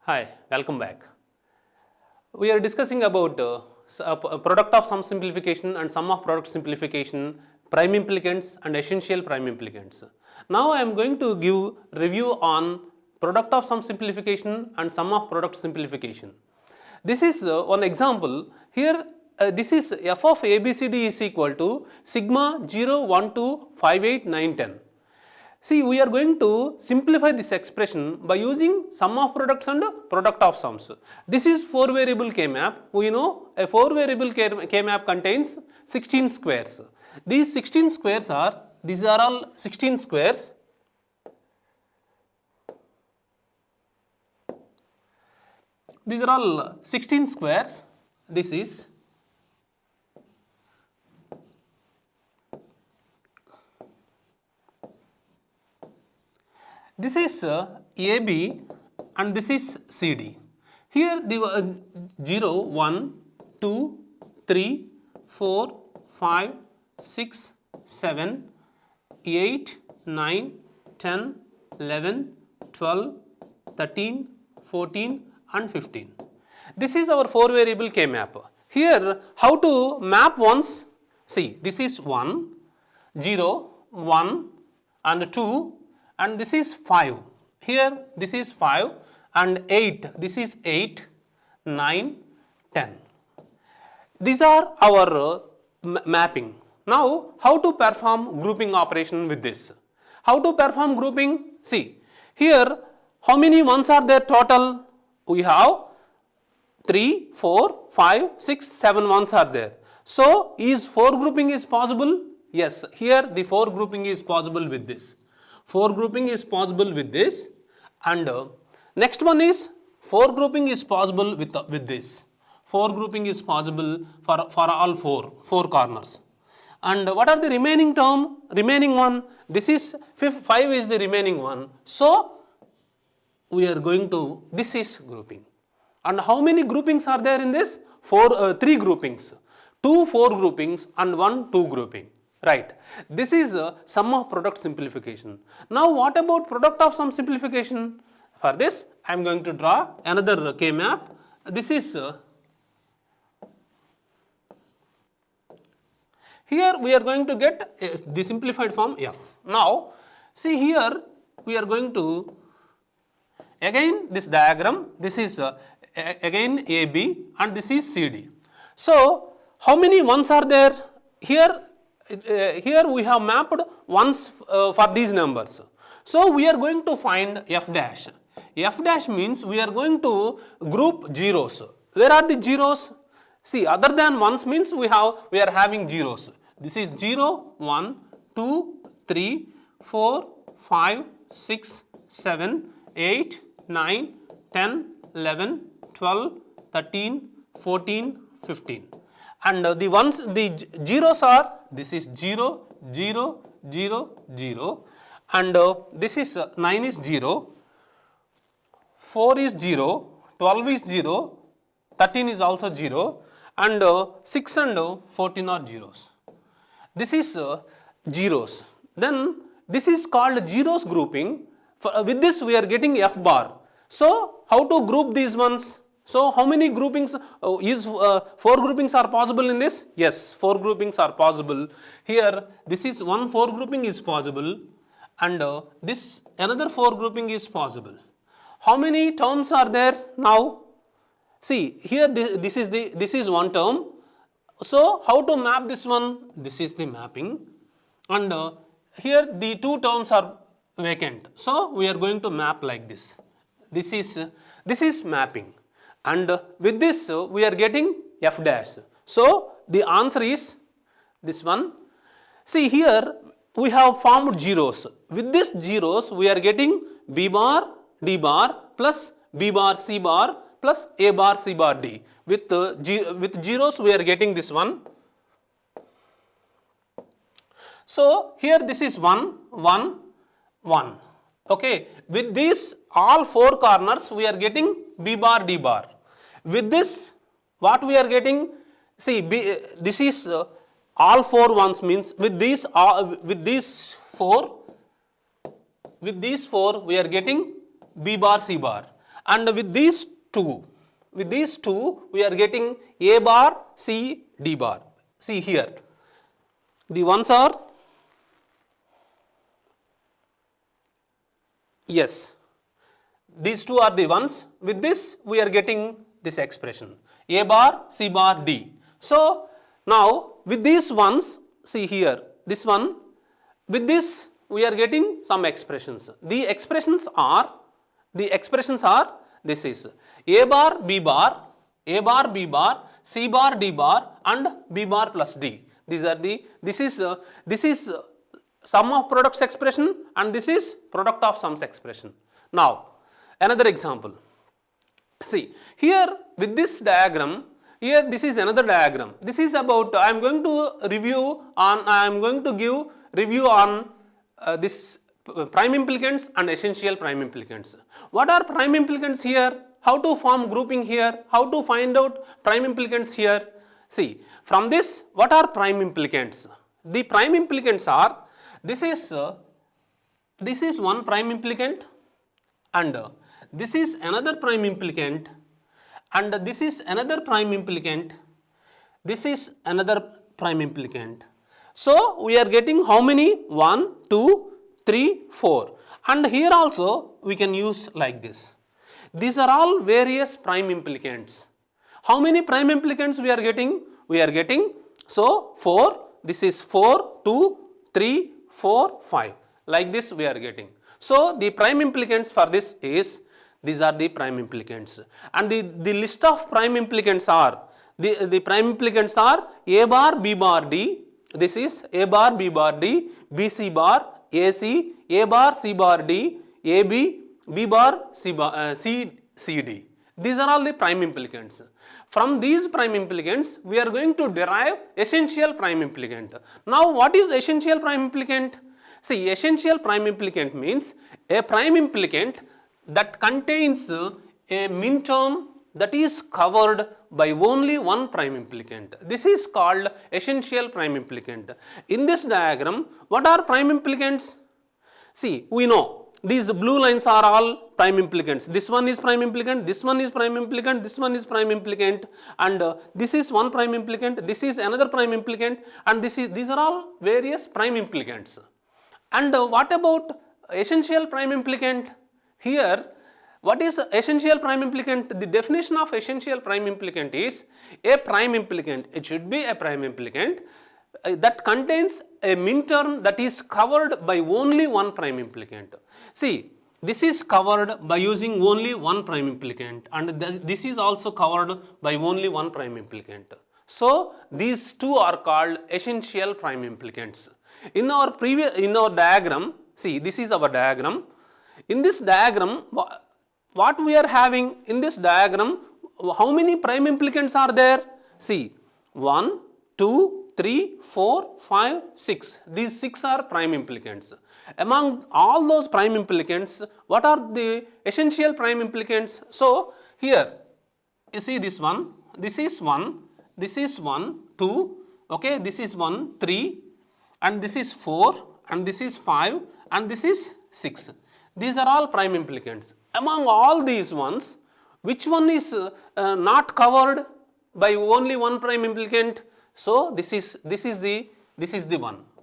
Hi, welcome back. We are discussing about product of sum simplification and sum of product simplification, prime implicants and essential prime implicants. Now I am going to give review on product of sum simplification and sum of product simplification. This is one example. Here this is f of ABCD is equal to sigma 0, 1, 2, 5, 8, 9, 10. See, we are going to simplify this expression by using sum of products and product of sums. This is 4 variable K-map. We know a 4 variable K-map contains 16 squares. These 16 squares are, these are all 16 squares. These are all 16 squares. This is AB and this is CD. Here the 0, 1, 2, 3, 4, 5, 6, 7, 8, 9, 10, 11, 12, 13, 14 and 15. This is our 4 variable K-map. Here how to map ones? See, this is 1, 0, 1 and 2 and this is 5. Here this is 5 and 8, this is 8, 9, 10. These are our mapping. Now how to perform grouping operation with this? How to perform grouping? See, here how many ones are there total? We have 3, 4, 5, 6, 7 ones are there. So is 4 grouping is possible? Yes, here the 4 grouping is possible with this. 4 grouping is possible with this, and next one is 4 grouping is possible with this. 4 grouping is possible for all 4 corners. And what are the remaining term? Remaining one, this is 5 is the remaining one. So we are going to, this is grouping. And how many groupings are there in this? 3 groupings. 2 4 groupings and 1 2 grouping. Right. This is sum of product simplification. Now what about product of sum simplification? For this I am going to draw another K-map. This is here we are going to get the simplified form F. Now see, here we are going to again this diagram, this is again AB and this is CD. So how many ones are there? Here we have mapped ones for these numbers. So we are going to find F dash. F dash means we are going to group zeros. Where are the zeros? See, other than ones means we are having zeros. This is 0, 1, 2, 3, 4, 5, 6, 7, 8, 9, 10, 11, 12, 13, 14, 15. And the ones, the zeros are, this is 0, 0, 0, 0 and this is 9 is 0, 4 is 0, 12 is 0, 13 is also 0 and 6 and 14 are zeros. This is zeros. Then this is called zeros grouping. With this we are getting F bar. So how to group these ones? So how many groupings 4 groupings are possible in this? Yes, 4 groupings are possible. Here this is 1 4 grouping is possible and this another 4 grouping is possible. How many terms are there now? See, here this is one term. So how to map this one? This is the mapping and here the 2 terms are vacant. So we are going to map like this. This is mapping. And with this we are getting F dash. So the answer is this one. See, here we have formed zeros. With this zeros we are getting B bar D bar plus B bar C bar plus A bar C bar D. With zeros we are getting this one. So here this is 1 1 1. Okay. With these all 4 corners we are getting B bar D bar. With this what we are getting? See, this is all 4 ones means with these four we are getting B bar C bar, and with these two we are getting A bar C D bar. See here, the ones are, yes, these two are the ones. With this we are getting this expression A bar C bar D. So now with these ones, see here, this one, with this we are getting some expressions. The expressions are this is A bar B bar, A bar B bar, C bar D bar, and B bar plus D. These are this is sum of products expression, and this is product of sums expression. Now another example. See here with this diagram, here this is another diagram. This is about, I am going to give review on this prime implicants and essential prime implicants. What are prime implicants here? How to form grouping here? How to find out prime implicants here? See, from this, what are prime implicants? The prime implicants are, this is one prime implicant, and this is another prime implicant, and this is another prime implicant, this is another prime implicant. So we are getting how many? 1, 2, 3, 4, and here also we can use like this. These are all various prime implicants. How many prime implicants we are getting? We are getting, so 4, this is 4, 2, 3, 4, 5, like this we are getting. So the prime implicants for this is, these are the prime implicants, and the list of prime implicants are, the prime implicants are A bar B bar D, this is A bar B bar D, BC bar, AC, A bar C bar D, AB, B bar C bar, CD. These are all the prime implicants. From these prime implicants, we are going to derive essential prime implicant. Now what is essential prime implicant? See, essential prime implicant means a prime implicant that contains a min term that is covered by only one prime implicant. This is called essential prime implicant. In this diagram, what are prime implicants? See, we know these blue lines are all prime implicants. This one is prime implicant, this one is prime implicant, this one is prime implicant, and this is one prime implicant, this is another prime implicant, and these are all various prime implicants. And what about essential prime implicant? Here, what is essential prime implicant? The definition of essential prime implicant is a prime implicant. It should be a prime implicant that contains a min term that is covered by only one prime implicant. See, this is covered by using only one prime implicant, and this is also covered by only one prime implicant. So these two are called essential prime implicants. In our diagram, see, this is our diagram. In this diagram, what we are having in this diagram, how many prime implicants are there? See, 1, 2, 3, 4, 5, 6. These 6 are prime implicants. Among all those prime implicants, what are the essential prime implicants? So here, you see this one, this is 1, this is 1, 2, okay, this is 1, 3, and this is 4, and this is 5, and this is 6. These are all prime implicants. Among all these ones, which one is not covered by only one prime implicant? So this is the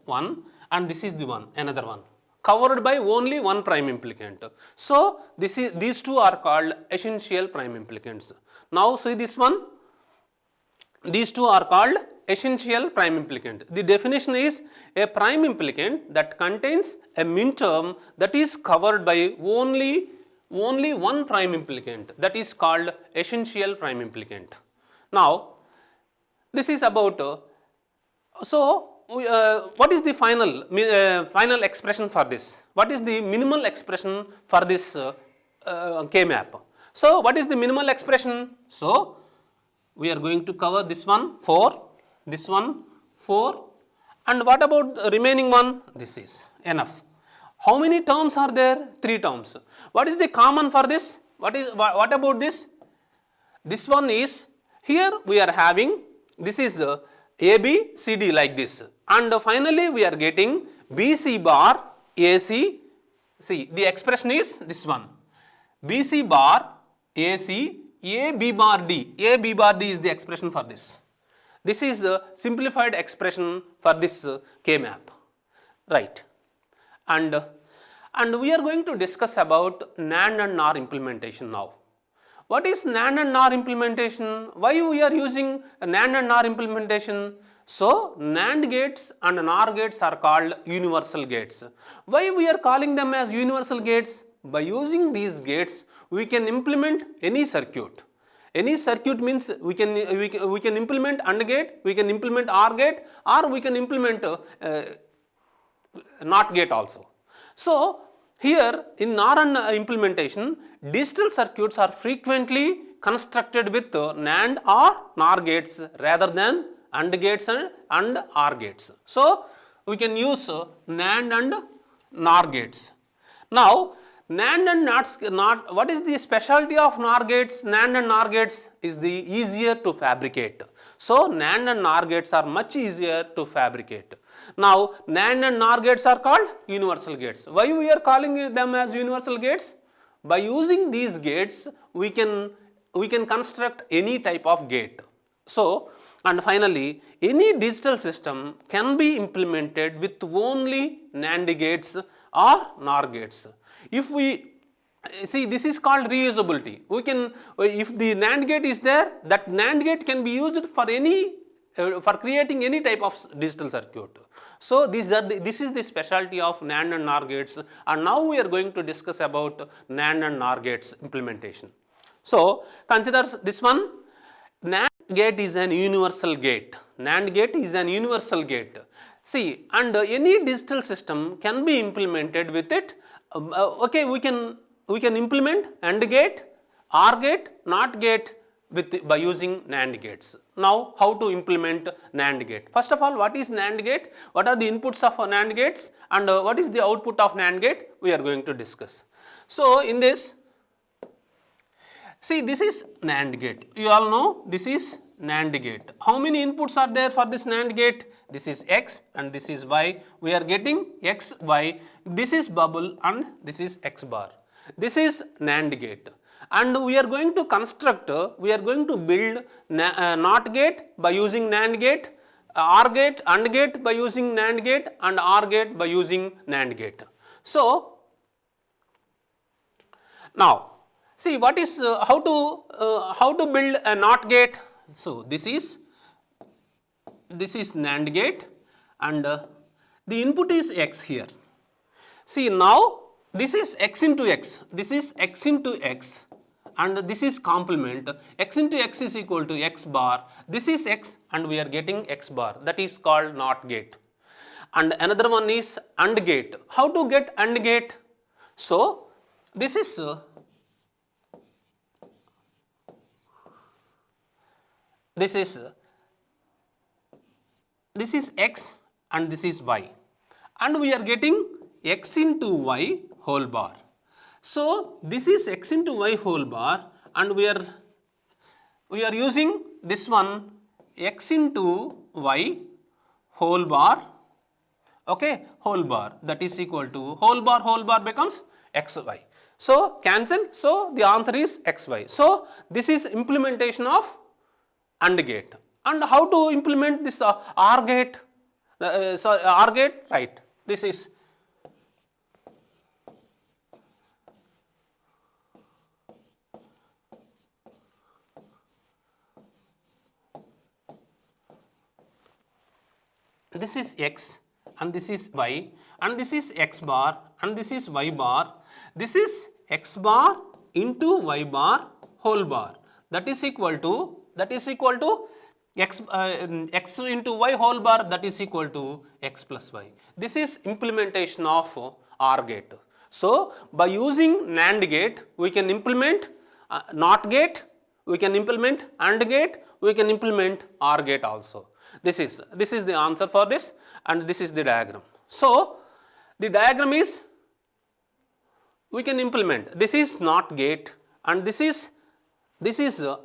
one, and this is the one, another one, covered by only one prime implicant. So these two are called essential prime implicants. Now see this one, these two are called essential prime implicant. The definition is a prime implicant that contains a min term that is covered by only one prime implicant, that is called essential prime implicant. Now this is about, what is the final expression for this? What is the minimal expression for this K-map? So what is the minimal expression? So we are going to cover this one 4, this one 4, and what about the remaining one? This is enough. How many terms are there? 3 terms. What is the common for this? What about this? This one is, here we are having, this is A, B, C, D like this, and finally we are getting B, C bar, A, C. See, the expression is this one, B, C bar, A, C, A, B bar, D. A, B bar, D is the expression for this. This is a simplified expression for this K map, right? And we are going to discuss about NAND and NOR implementation now. What is NAND and NOR implementation? Why we are using NAND and NOR implementation? So, NAND gates and NOR gates are called universal gates. Why we are calling them as universal gates? By using these gates, we can implement any circuit. Any circuit means we can implement AND gate, we can implement OR gate, or we can implement NOT gate also. So, here in NOR and implementation, digital circuits are frequently constructed with NAND or NOR gates rather than AND gates and OR gates. So, we can use NAND and NOR gates. Now, NAND and NOT, what is the specialty of NOR gates? NAND and NOR gates is the easier to fabricate. So, NAND and NOR gates are much easier to fabricate. Now, NAND and NOR gates are called universal gates. Why we are calling them as universal gates? By using these gates, we can construct any type of gate. So, and finally, any digital system can be implemented with only NAND gates or NOR gates. If we see, this is called reusability. We can, if the NAND gate is there, that NAND gate can be used for any for creating any type of digital circuit. So, this is the specialty of NAND and NOR gates, and now we are going to discuss about NAND and NOR gates implementation. So, consider this one. NAND gate is an universal gate. NAND gate is an universal gate. See, and any digital system can be implemented with it. Okay, we can implement AND gate, OR gate, NOT gate by using NAND gates. Now, how to implement NAND gate? First of all, what is NAND gate? What are the inputs of NAND gates, and what is the output of NAND gate? We are going to discuss. So, in this, see, this is NAND gate. You all know this is NAND gate. How many inputs are there for this NAND gate? This is X and this is Y. We are getting X, Y. This is bubble and this is X bar. This is NAND gate. And we are going to construct, we are going to build NOT gate by using NAND gate, OR gate, AND gate by using NAND gate, and OR gate by using NAND gate. So, now, see what is how to build a NOT gate. So, this is NAND gate, and the input is X here. See, now this is X into X, this is X into X, and this is complement. X into X is equal to X bar. This is X and we are getting X bar. That is called NOT gate. And another one is AND gate. How to get AND gate? So, this is X and this is Y, and we are getting X into Y whole bar. So, this is X into Y whole bar, and we are using this one X into Y whole bar, okay, whole bar, that is equal to whole bar becomes XY. So, cancel. So, the answer is XY. So, this is implementation of AND gate. And how to implement this OR gate? OR gate, right? This is X and this is Y and this is X bar and this is Y bar. This is X bar into Y bar whole bar, that is equal to X into Y whole bar, that is equal to X plus Y. This is implementation of OR gate. So, by using NAND gate, we can implement NOT gate, we can implement AND gate, we can implement OR gate also. This is the answer for this, and this is the diagram. So, the diagram is, we can implement, this is NOT gate and this is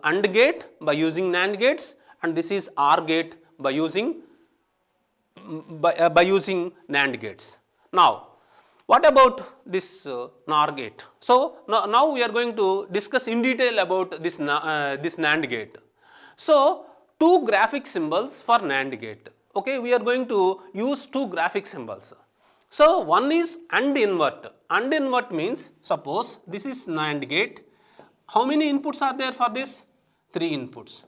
AND gate by using NAND gates, and this is OR gate by using by using NAND gates. Now, what about this NOR gate? So, now we are going to discuss in detail about this NAND gate. So, two graphic symbols for NAND gate. Okay, we are going to use two graphic symbols. So, one is AND invert. AND invert means, suppose this is NAND gate. How many inputs are there for this? 3 inputs.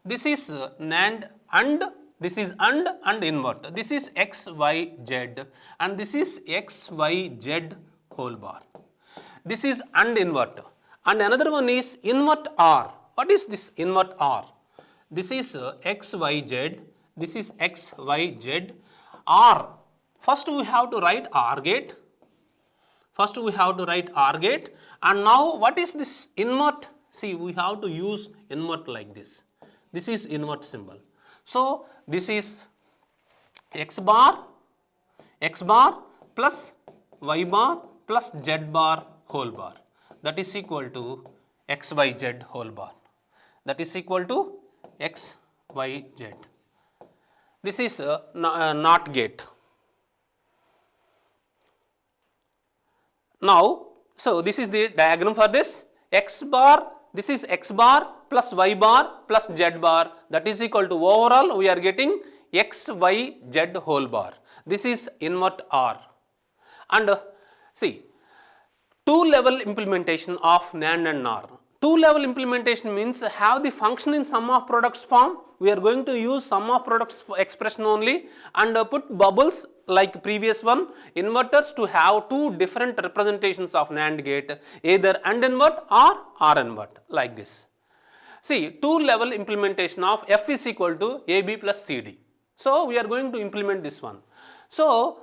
This is NAND AND, this is AND invert. This is X, Y, Z, and this is X, Y, Z whole bar. This is AND invert. And another one is invert OR. What is this invert OR? This is X, Y, Z. This is X, Y, Z. OR. First we have to write OR gate. First we have to write OR gate. And now what is this invert? See, we have to use invert like this. This is invert symbol. So, this is X bar plus Y bar plus Z bar whole bar. That is equal to X, Y, Z whole bar. That is equal to X, Y, Z. This is NOT gate. Now, so this is the diagram for this X bar. This is X bar plus Y bar plus Z bar, that is equal to overall we are getting X, Y, Z whole bar. This is invert OR. And see, two-level implementation of NAND and NOR. Two-level implementation means have the function in sum of products form. We are going to use sum of products expression only and put bubbles like previous one, inverters to have two different representations of NAND gate, either AND invert or OR invert like this. See, two-level implementation of F is equal to AB plus CD. So, we are going to implement this one. So,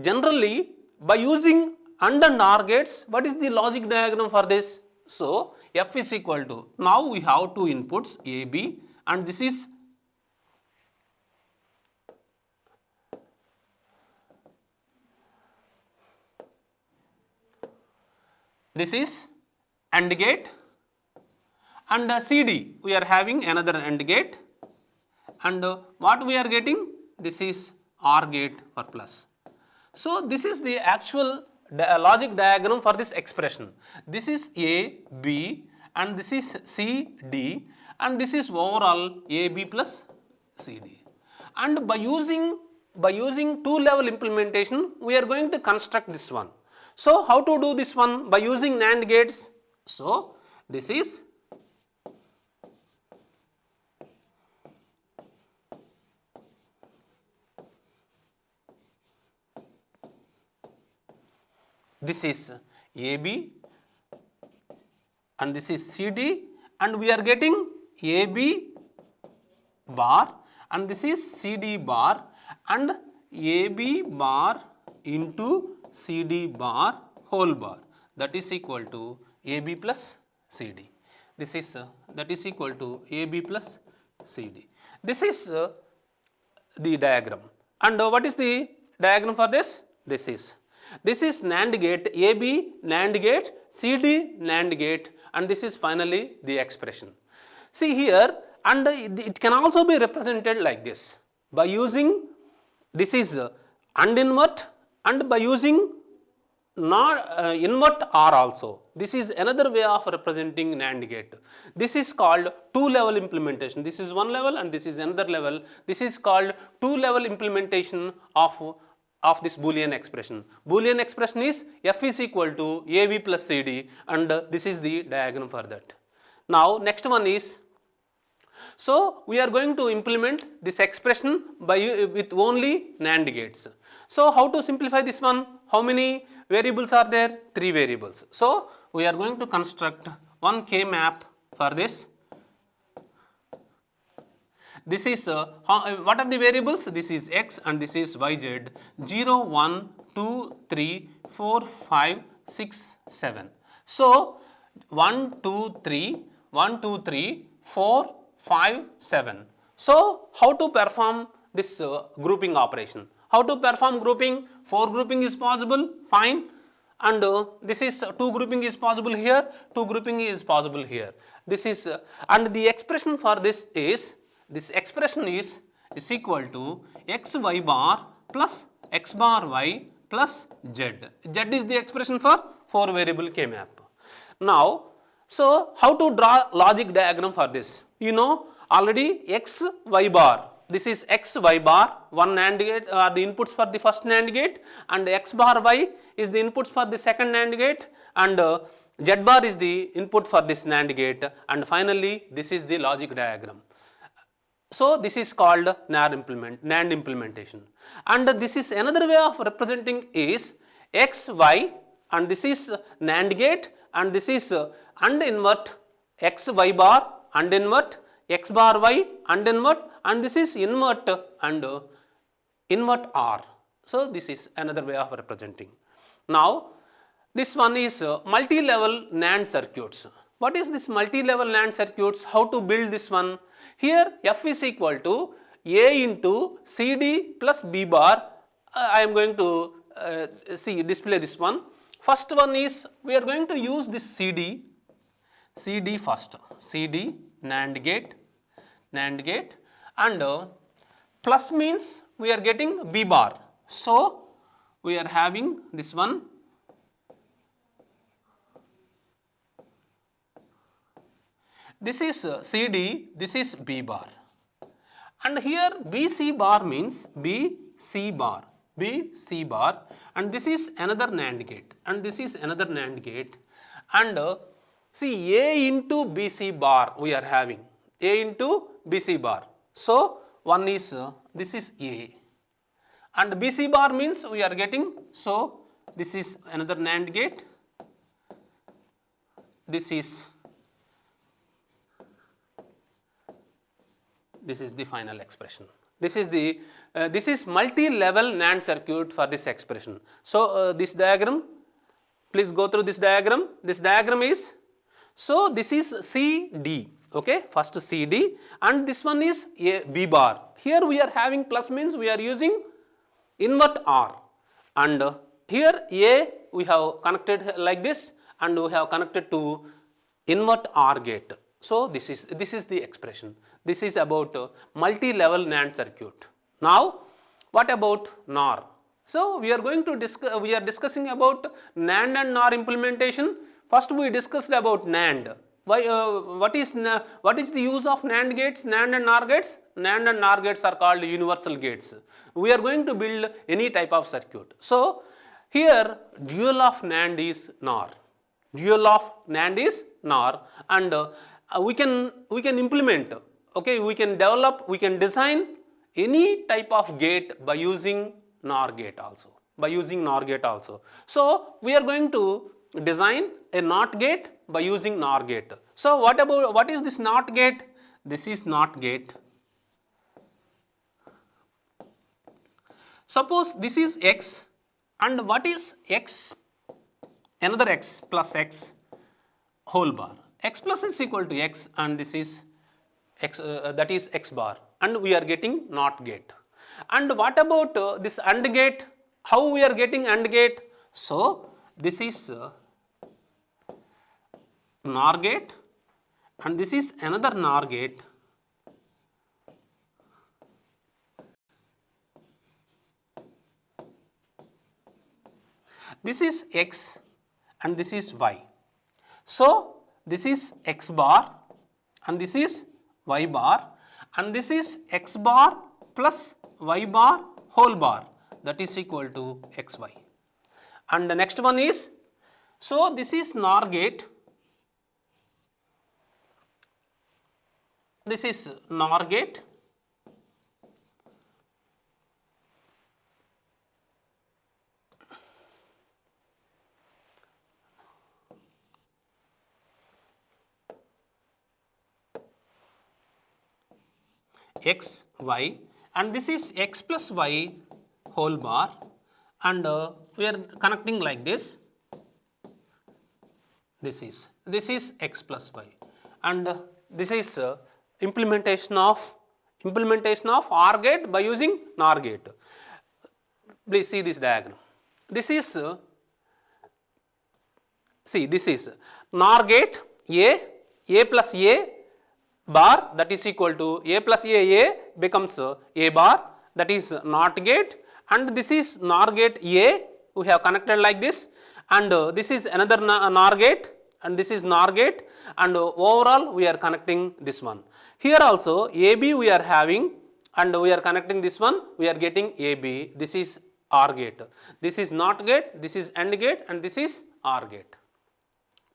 generally by using AND and OR gates, what is the logic diagram for this? So, F is equal to, now we have two inputs AB and this is AND gate and CD we are having another AND gate and what we are getting, this is OR gate for plus. So, this is the actual logic diagram for this expression. This is A, B and this is C, D and this is overall AB plus CD. And by using two-level implementation, we are going to construct this one. So, how to do this one? By using NAND gates. So, this is AB and this is CD and we are getting AB bar and this is CD bar and AB bar into CD bar whole bar, that is equal to AB plus CD. This is that is equal to AB plus CD. This is the diagram. And what is the diagram for this? This is NAND gate, AB NAND gate, CD NAND gate and this is finally the expression. See here, and it can also be represented like this by using, this is AND invert and by using NOR invert OR also. This is another way of representing NAND gate. This is called two-level implementation. This is one level and this is another level. This is called two-level implementation of this Boolean expression. Boolean expression is F is equal to AB plus CD and this is the diagram for that. Now, next one is, so we are going to implement this expression with only NAND gates. So, how to simplify this one? How many variables are there? 3 variables. So, we are going to construct one K map for this. This is what are the variables? This is X and this is YZ 0, 1, 2, 3, 4, 5, 6, 7. So, 1, 2, 3, 1, 2, 3, 4, 5, 7. So, how to perform this grouping operation? How to perform grouping? 4 grouping is possible, fine. And this is 2 grouping is possible here, 2 grouping is possible here. This is and the expression for this is, this expression is is equal to x y bar plus x bar y plus z. Z is the expression for 4 variable K map. Now, so how to draw logic diagram for this? You know already x y bar. This is x y bar, one NAND gate are the inputs for the first NAND gate, and x bar y is the inputs for the second NAND gate, and z bar is the input for this NAND gate, and finally this is the logic diagram. So this is called NAND implementation, and this is another way of representing is x y, and this is NAND gate, and this is AND invert x y bar, AND invert x bar y, AND invert, and this is invert and invert OR. So this is another way of representing. Now this one is multi-level NAND circuits. What is this multi-level NAND circuits? How to build this one? Here F is equal to A into CD plus B bar. I am going to display this one. First one is we are going to use this CD first, CD NAND gate, and plus means we are getting B bar. So we are having this one. This is CD, this is B bar, and here BC bar means BC bar, and this is another NAND gate, and this is another NAND gate, and see A into BC bar we are having, A into BC bar. So one is this is A, and BC bar means we are getting, so this is another NAND gate, this is the final expression. This is the this is multi-level NAND circuit for this expression. So this diagram, please go through this diagram. This diagram is, so this is CD, okay, first CD, and this one is A, B bar. Here we are having plus means we are using invert OR, and here A we have connected like this, and we have connected to invert OR gate. So this is the expression. This is about multi-level NAND circuit. Now what about NOR? So we are going to discussing about NAND and NOR implementation. First we discussed about NAND. Why what is the use of NAND gates, NAND and NOR gates? NAND and NOR gates are called universal gates. We are going to build any type of circuit. So here dual of NAND is NOR. Dual of NAND is NOR, and we can implement, okay, we can develop, we can design any type of gate by using NOR gate also, So we are going to design a NOT gate by using NOR gate. So what is this NOT gate? This is NOT gate. Suppose this is X, and what is X? Another X plus X whole bar. X plus is equal to X, and this is X, that is X bar, and we are getting NOT gate. And what about this AND gate? How we are getting AND gate? So this is NOR gate, and this is another NOR gate, this is X and this is Y. So this is X bar and this is Y bar, and this is X bar plus Y bar whole bar, that is equal to XY. And the next one is, so this is NOR gate, this is NOR gate, X, Y, and this is X plus Y whole bar, and we are connecting like this. This is X plus Y, and this is implementation of OR gate by using NOR gate. Please see this diagram. This is this is NOR gate, A plus A bar, that is equal to A plus A, becomes A bar, that is NOT gate, and this is NOR gate A, we have connected like this, and this is another NOR gate, and this is NOR gate, and overall we are connecting this one. Here also AB we are having, and we are connecting this one, we are getting AB, this is OR gate, this is NOT gate, this is AND gate, and this is OR gate.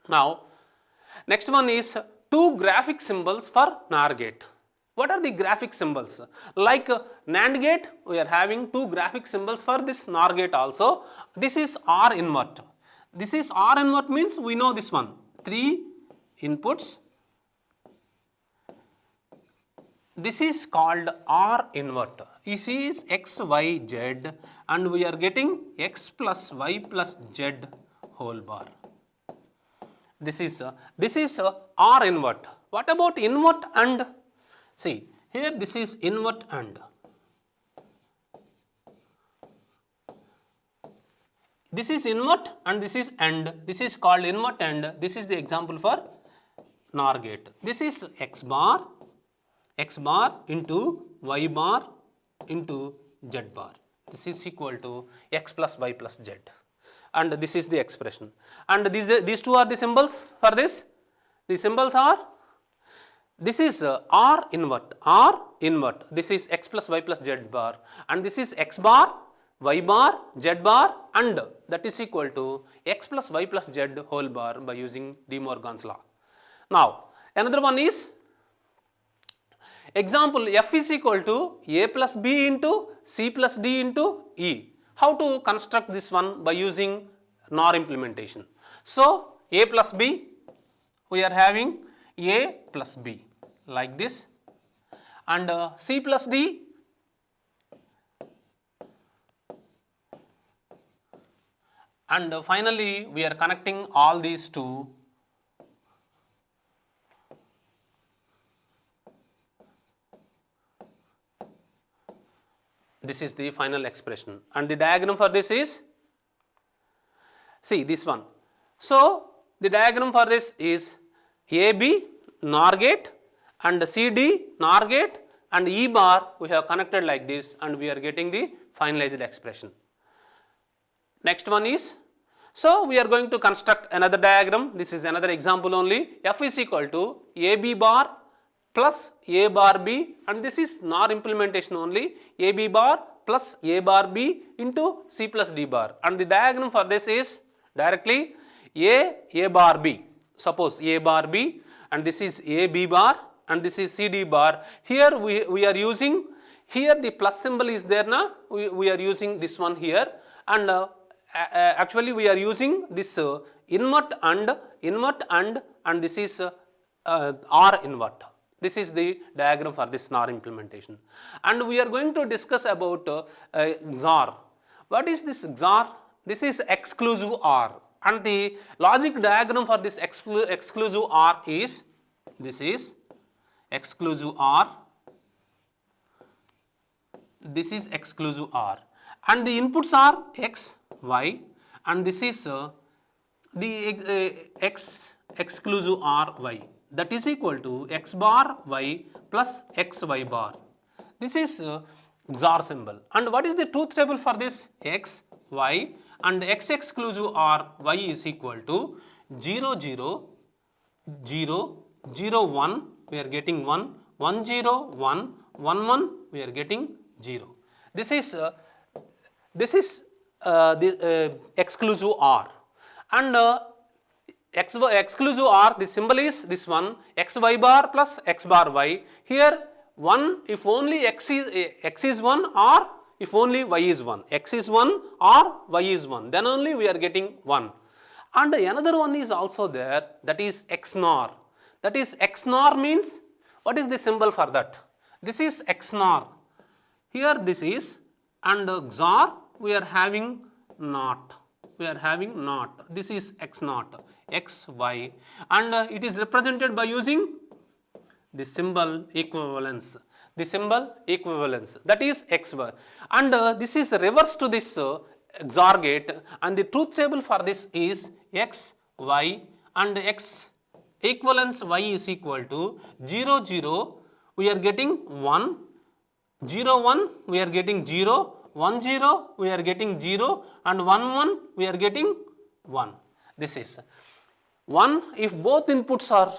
Now next one is two graphic symbols for NOR gate. What are the graphic symbols? Like NAND gate, we are having two graphic symbols for this NOR gate also. This is OR invert. This is OR invert means we know this one. 3 inputs. This is called OR invert. This is X, Y, Z, and we are getting X plus Y plus Z whole bar. This is OR invert. What about invert AND? See, here this is invert AND. This is invert and this is AND. This is called invert AND. This is the example for NOR gate. This is X bar into Y bar into Z bar. This is equal to X plus Y plus Z. And this is the expression. And these two are the symbols for this. The symbols are, this is OR invert, this is X plus Y plus Z bar, and this is X bar, Y bar, Z bar, and that is equal to X plus Y plus Z whole bar by using De Morgan's law. Now another one is example, F is equal to A plus B into C plus D into E. How to construct this one? By using NOR implementation. So A plus B, we are having A plus B like this, and C plus D, and finally we are connecting all these two. This is the final expression, and the diagram for this is, see this one. So the diagram for this is AB NOR gate and CD NOR gate, and E bar we have connected like this, and we are getting the finalized expression. Next one is, so we are going to construct another diagram. This is another example only. F is equal to AB bar plus A bar B, and this is NOR implementation only, AB bar plus A bar B into C plus D bar, and the diagram for this is directly A bar B. Suppose A bar B, and this is A B bar, and this is C D bar. Here we are using, here the plus symbol is there now, we are using this one here, and actually we are using this invert AND, and this is OR invert. This is the diagram for this NOR implementation, and we are going to discuss about XOR. What is this XOR? This is exclusive OR, and the logic diagram for this exclusive OR is, this is exclusive OR, this is exclusive OR, and the inputs are X, Y, and this is the X exclusive OR Y, that is equal to X bar Y plus X Y bar. This is XOR symbol. And what is the truth table for this? X, Y, and X exclusive OR Y is equal to 0, 0, 0, 0, 1, we are getting 1, 1, 0, 1, 1, 1, we are getting 0. This is the exclusive OR, and exclusive OR, the symbol is this one, X Y bar plus X bar Y. Here 1 if only X is 1, or if only Y is 1. X is 1 or Y is 1, then only we are getting 1. And another one is also there, that is XNOR. That is XNOR means, what is the symbol for that? This is XNOR. Here this is, and XOR we are having NOT. We are having NOT. This is X naught, X, Y, and it is represented by using the symbol equivalence. The symbol equivalence, that is X, Y, and this is reverse to this XOR gate, and the truth table for this is X, Y, and X equivalence Y is equal to 0, 0, we are getting 1, 0 1 we are getting 0, 1 0 we are getting 0, and 1 1 we are getting 1. This is 1 if both inputs are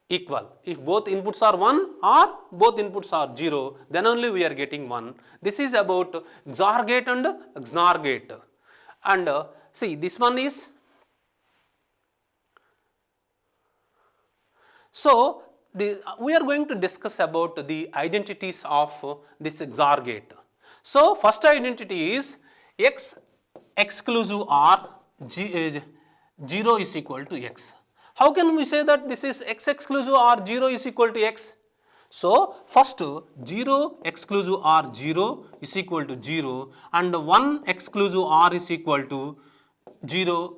equal. If both inputs are 1 or both inputs are 0, then only we are getting 1. This is about XOR gate and XNOR gate. And see, this one is, so we are going to discuss about the identities of this XOR gate. So first identity is X exclusive OR 0 is equal to X. How can we say that this is X exclusive OR 0 is equal to X? So first 0 exclusive OR 0 is equal to 0 and 1 exclusive OR is equal to 0,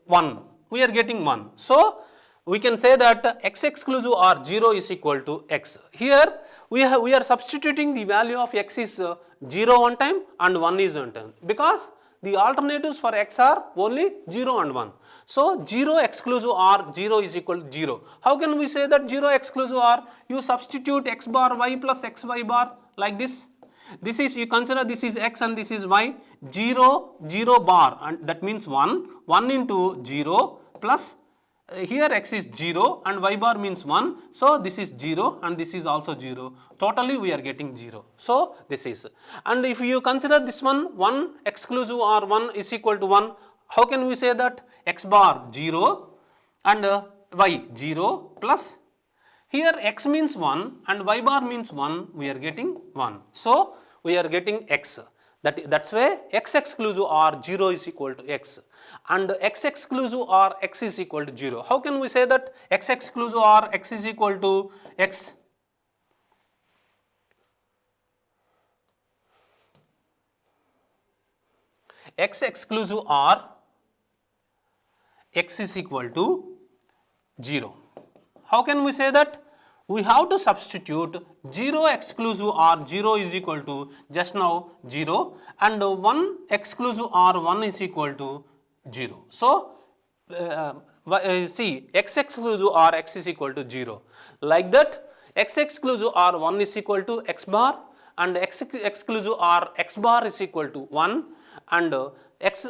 1. We are getting 1. So we can say that X exclusive OR 0 is equal to X. Here we are substituting the value of X is 0 one time and 1 is one time, because the alternatives for X are only 0 and 1. So 0 exclusive OR 0 is equal to 0. How can we say that 0 exclusive OR? You substitute X bar Y plus X Y bar like this. This is, you consider this is X and this is Y. 0 0 bar, and that means 1. 1 into 0 plus here X is 0 and Y bar means 1. So this is 0 and this is also 0. Totally we are getting 0. So this is, and if you consider this one, 1 exclusive OR 1 is equal to 1. How can we say that? X bar 0 and Y 0 plus here X means 1 and Y bar means 1, we are getting 1. So we are getting X. That's why X exclusive OR 0 is equal to X and X exclusive OR X is equal to 0. How can we say that X exclusive OR X is equal to X? X exclusive OR X is equal to 0. How can we say that? We have to substitute 0 exclusive OR 0 is equal to just now 0 and 1 exclusive OR 1 is equal to 0. So see, X exclusive OR X is equal to 0. Like that, X exclusive OR 1 is equal to X bar and X exclusive OR X bar is equal to 1 and X,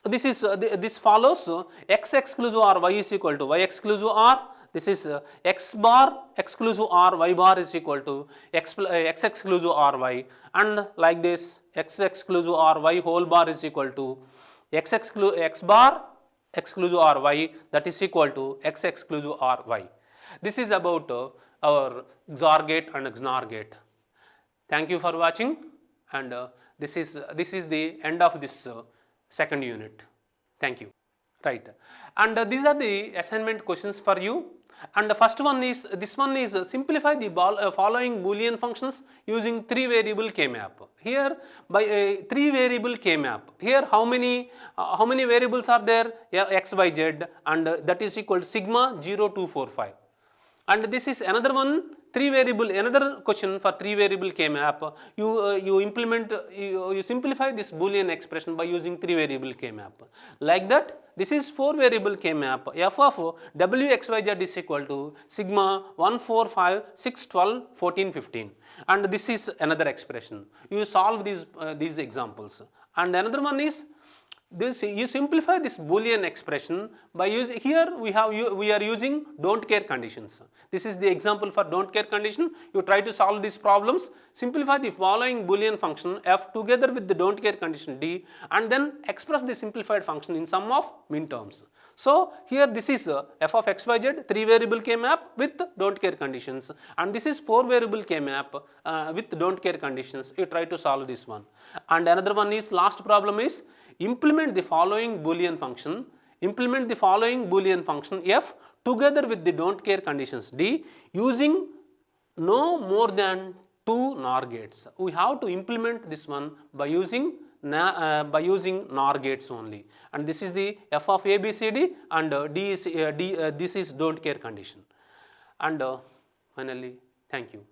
this follows X exclusive OR Y is equal to Y exclusive OR. This is X bar exclusive OR Y bar is equal to X exclusive OR Y, and like this X exclusive OR Y whole bar is equal to X bar exclusive OR Y, that is equal to X exclusive OR Y. This is about our XOR gate and XNOR gate. Thank you for watching, and this is the end of this second unit. Thank you. Right, and these are the assignment questions for you. And the first one is, this one is simplify the following Boolean functions using 3 variable K-map. Here by 3 variable K-map, here how many variables are there? Yeah, X, Y, Z, and that is equal to sigma 0, 2, 4, 5. And this is another one, 3 variable, another question for 3 variable K-map. You simplify this Boolean expression by using 3 variable K-map. Like that, this is 4 variable K-map. F of W X Y Z is equal to sigma 1, 4, 5, 6, 12, 14, 15. And this is another expression. You solve these examples. And another one is this, you simplify this Boolean expression by using, here we are using don't care conditions. This is the example for don't care condition. You try to solve these problems, simplify the following Boolean function f together with the don't care condition d, and then express the simplified function in sum of min terms. So here this is f of x y z 3 variable K-map with don't care conditions, and this is 4 variable K-map with don't care conditions. You try to solve this one. And another one is, last problem is, implement the following Boolean function. Implement the following Boolean function f together with the don't care conditions d using no more than 2 NOR gates. We have to implement this one by using NOR gates only, and this is the f of a b c d, and this is don't care condition. And finally, thank you.